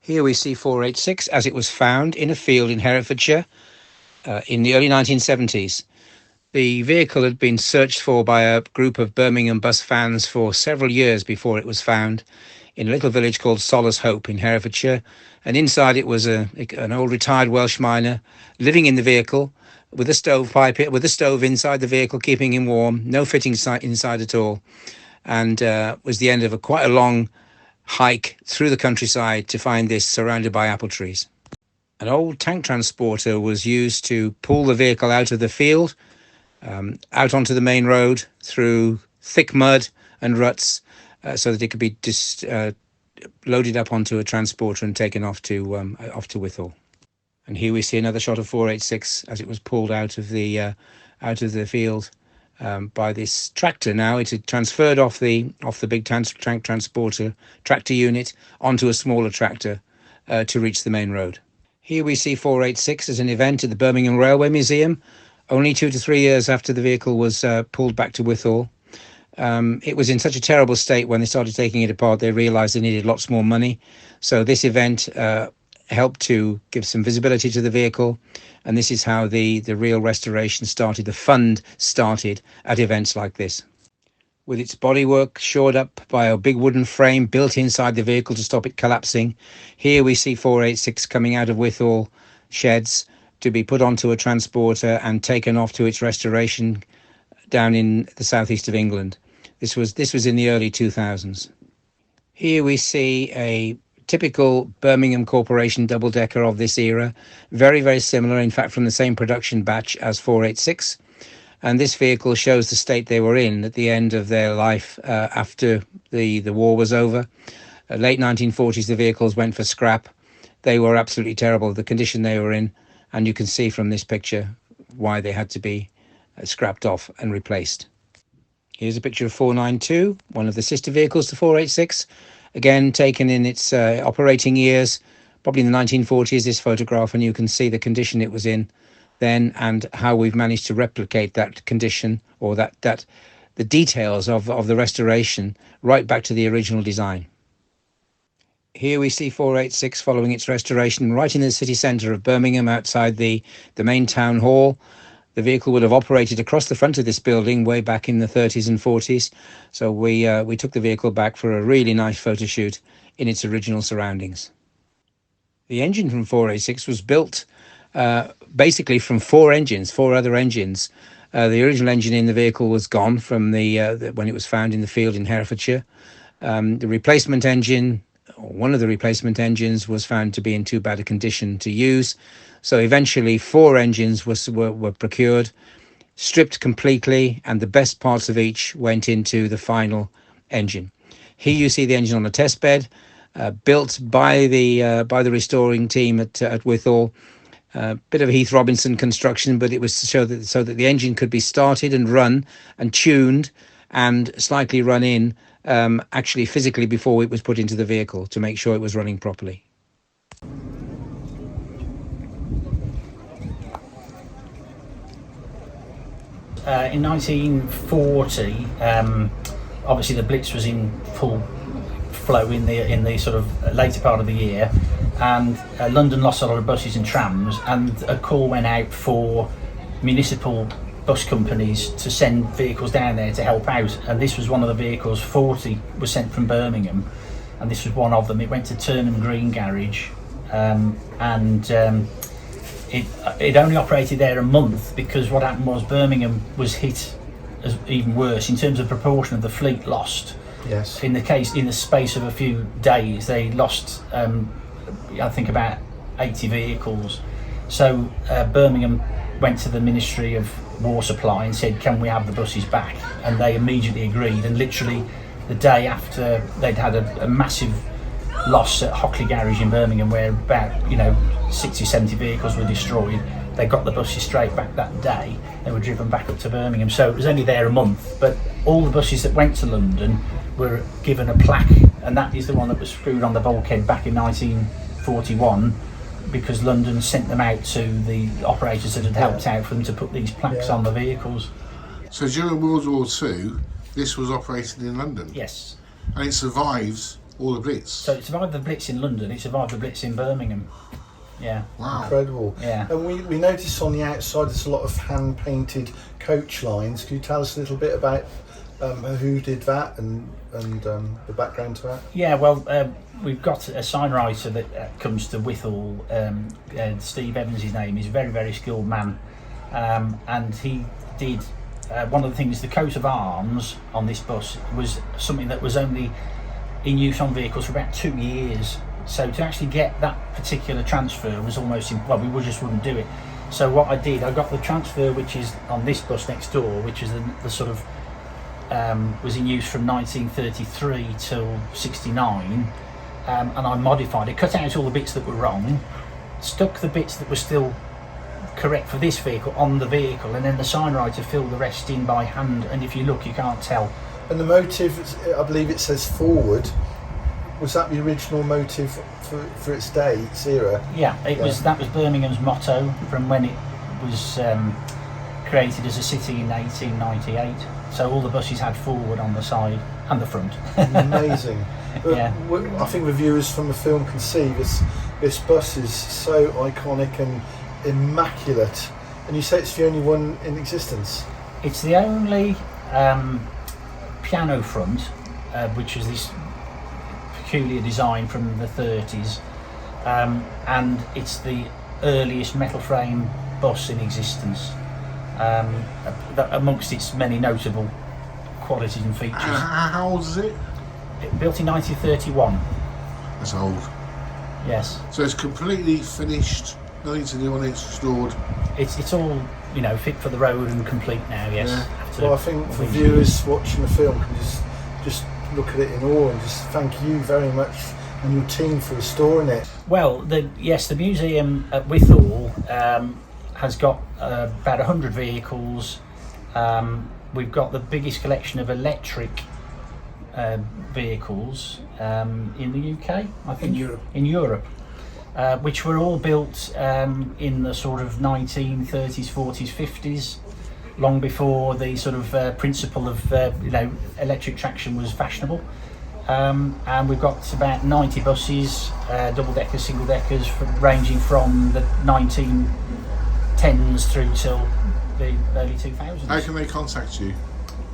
Here we see 486 as it was found in a field in Herefordshire in the early 1970s. The vehicle had been searched for by a group of Birmingham bus fans for several years before it was found in a little village called Solace Hope in Herefordshire. And inside it was an old retired Welsh miner living in the vehicle with a stove inside the vehicle, keeping him warm, no fitting inside at all. And was the end of quite a long hike through the countryside to find this surrounded by apple trees. An old tank transporter was used to pull the vehicle out of the field, out onto the main road through thick mud and ruts, so that it could be loaded up onto a transporter and taken off to Wythall. And here we see another shot of 486 as it was pulled out of the field by this tractor. Now it had transferred off the big tank transporter tractor unit onto a smaller tractor to reach the main road. Here we see 486 as an event at the Birmingham Railway Museum, only 2 to 3 years after the vehicle was pulled back to Wythall. It was in such a terrible state when they started taking it apart, they realised they needed lots more money. So this event helped to give some visibility to the vehicle, and this is how the real restoration started. The fund started at events like this, with its bodywork shored up by a big wooden frame built inside the vehicle to stop it collapsing. Here we see 486 coming out of Wythall sheds to be put onto a transporter and taken off to its restoration down in the southeast of England. This was in the early 2000s. Here we see a typical Birmingham Corporation double-decker of this era, very, very similar, in fact, from the same production batch as 486. And this vehicle shows the state they were in at the end of their life after the war was over. Late 1940s, the vehicles went for scrap. They were absolutely terrible, the condition they were in, and you can see from this picture why they had to be scrapped off and replaced. Here's a picture of 492, one of the sister vehicles to 486. Again, taken in its operating years, probably in the 1940s, this photograph, and you can see the condition it was in then and how we've managed to replicate that condition, or that the details of the restoration right back to the original design. Here we see 486 following its restoration right in the city centre of Birmingham, outside the main town hall. The vehicle would have operated across the front of this building way back in the 30s and 40s. So we took the vehicle back for a really nice photo shoot in its original surroundings. The engine from 486 was built basically from four other engines. The original engine in the vehicle was gone from when it was found in the field in Herefordshire. The replacement engine, or one of the replacement engines, was found to be in too bad a condition to use. So eventually 4 engines were procured, stripped completely, and the best parts of each went into the final engine. Here you see the engine on a test bed, built by the restoring team at Wythall. Bit of a Heath Robinson construction, but it was so that the engine could be started and run and tuned and slightly run in actually physically before it was put into the vehicle to make sure it was running properly. In 1940, obviously the Blitz was in full flow in the sort of later part of the year, and London lost a lot of buses and trams, and a call went out for municipal bus companies to send vehicles down there to help out, and this was one of the vehicles. 40 was sent from Birmingham, and this was one of them. It went to Turnham Green Garage, it only operated there a month, because what happened was Birmingham was hit as even worse in terms of proportion of the fleet lost. Yes. In the space of a few days, they lost I think about 80 vehicles. So Birmingham went to the Ministry of War Supply and said, can we have the buses back? And they immediately agreed, and literally the day after they'd had a massive loss at Hockley Garage in Birmingham, where about 60-70 vehicles were destroyed, they got the buses straight back that day. They were driven back up to Birmingham, so it was only there a month, but all the buses that went to London were given a plaque, and that is the one that was screwed on the bulkhead back in 1941, because London sent them out to the operators that had helped out for them to put these plaques on the vehicles. So during World War II, this was operated in London? Yes. And it survives All the Blitz. So it survived the Blitz in London, it survived the Blitz in Birmingham. Yeah. Wow. Incredible. Yeah. And we noticed on the outside there's a lot of hand painted coach lines. Can you tell us a little bit about who did that and the background to that? Yeah, well, we've got a sign writer that comes to Wythall, Steve Evans his name, he's a very, very skilled man, and he did one of the things, the coat of arms on this bus was something that was only in use on vehicles for about 2 years. So to actually get that particular transfer was almost, well, we just wouldn't do it. So what I did, I got the transfer which is on this bus next door, which is the sort of, was in use from 1933 till 69, and I modified it, cut out all the bits that were wrong, stuck the bits that were still correct for this vehicle on the vehicle, and then the sign writer filled the rest in by hand, and if you look you can't tell. And the motive, I believe it says forward. Was that the original motive for its day, its era? Yeah, that was Birmingham's motto from when it was created as a city in 1898. So all the buses had forward on the side and the front. Amazing. But Yeah. I think the viewers from the film can see this bus is so iconic and immaculate. And you say it's the only one in existence? It's the only piano front, which is this peculiar design from the 30s, and it's the earliest metal frame bus in existence, amongst its many notable qualities and features. How old is it? Built in 1931. That's old. Yes. So it's completely finished, nothing to do on it, it's restored. It's all, fit for the road and complete now, yes. Yeah. After Well, I think the viewers watching the film can just look at it in awe and just thank you very much and your team for restoring it. Well, the museum at Wythall has got about 100 vehicles. We've got the biggest collection of electric vehicles in the UK, I think. In Europe. Which were all built in the sort of 1930s, 40s, 50s, long before the sort of principle of electric traction was fashionable. And we've got about 90 buses, double-deckers, single-deckers, ranging from the 1910s through till the early 2000s. How can they contact you?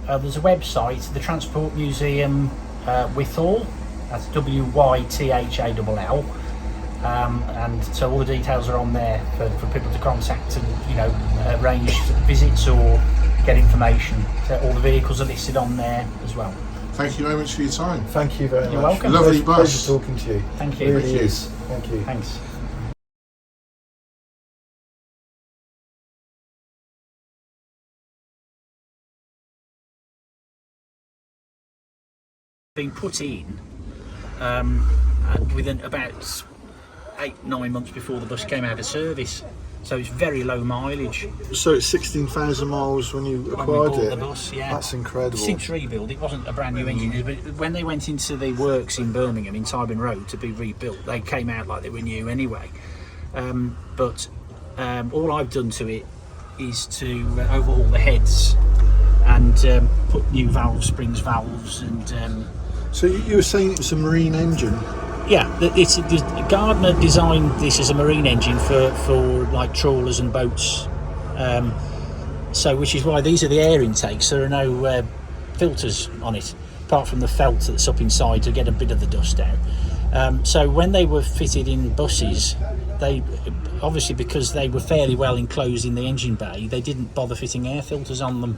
There's a website, the Transport Museum Wythall, that's Wythall. And so all the details are on there for people to contact and arrange visits or get information. So all the vehicles are listed on there as well. Thank you very much for your time. Thank you very much. You're welcome. Lovely bus. Pleasure talking to you. Thank you. It really Thank you. is. Thank you. Thanks. Been put in within about 8-9 months before the bus came out of service, so it's very low mileage. So it's 16,000 miles when you When we acquired bought it? the bus, yeah. That's incredible. Since rebuild, it wasn't a brand new engine, but when they went into the works in Birmingham, in Tybin Road, to be rebuilt, they came out like they were new anyway. But all I've done to it is to overhaul the heads and put new valves, springs, valves, and So you were saying it was a marine engine? yeah, Gardner designed this as a marine engine for like trawlers and boats. So which is why these are the air intakes. There are no filters on it, apart from the felt that's up inside to get a bit of the dust out. So when they were fitted in buses, they obviously, because they were fairly well enclosed in the engine bay, they didn't bother fitting air filters on them.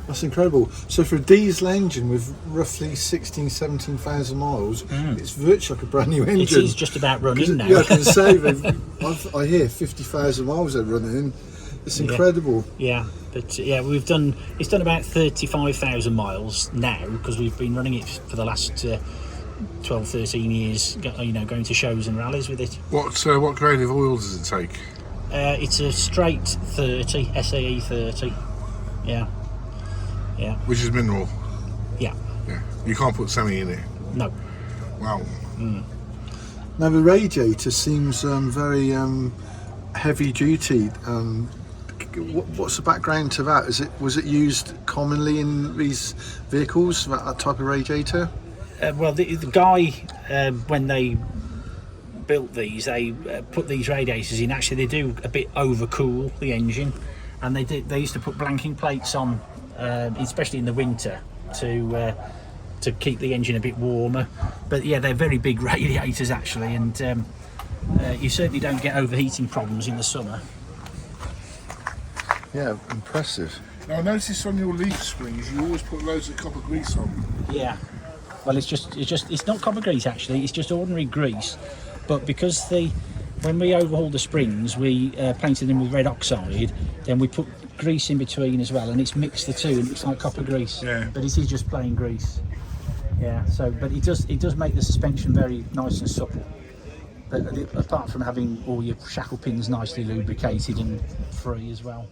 That's incredible. So for a diesel engine with roughly 17,000 miles, it's virtually like a brand new engine. It is just about running now. Yeah, I can say I hear 50,000 miles they're running. It's incredible. Yeah, but it's done about 35,000 miles now, because we've been running it for the last 12-13 years, going to shows and rallies with it. What grade of oil does it take? It's a straight 30, SAE 30. Yeah. Which is mineral. Yeah. Yeah. You can't put semi in it. No. Wow. Now the radiator seems very heavy duty. What's the background to that? Was it used commonly in these vehicles, that type of radiator? Well, the guy, when they built these, they put these radiators in. Actually, they do a bit overcool the engine, and they used to put blanking plates on, especially in the winter, to keep the engine a bit warmer. But yeah, they're very big radiators actually, and you certainly don't get overheating problems in the summer. Yeah, impressive. Now I noticed on your leaf springs you always put loads of copper grease on. Yeah. Well, it's not copper grease actually. It's just ordinary grease, but because when we overhauled the springs, we painted them with red oxide. Then we put grease in between as well, and it's mixed the two, and it's like copper grease. Yeah. But it is just plain grease. Yeah. So, but it does make the suspension very nice and supple. But apart from having all your shackle pins nicely lubricated and free as well.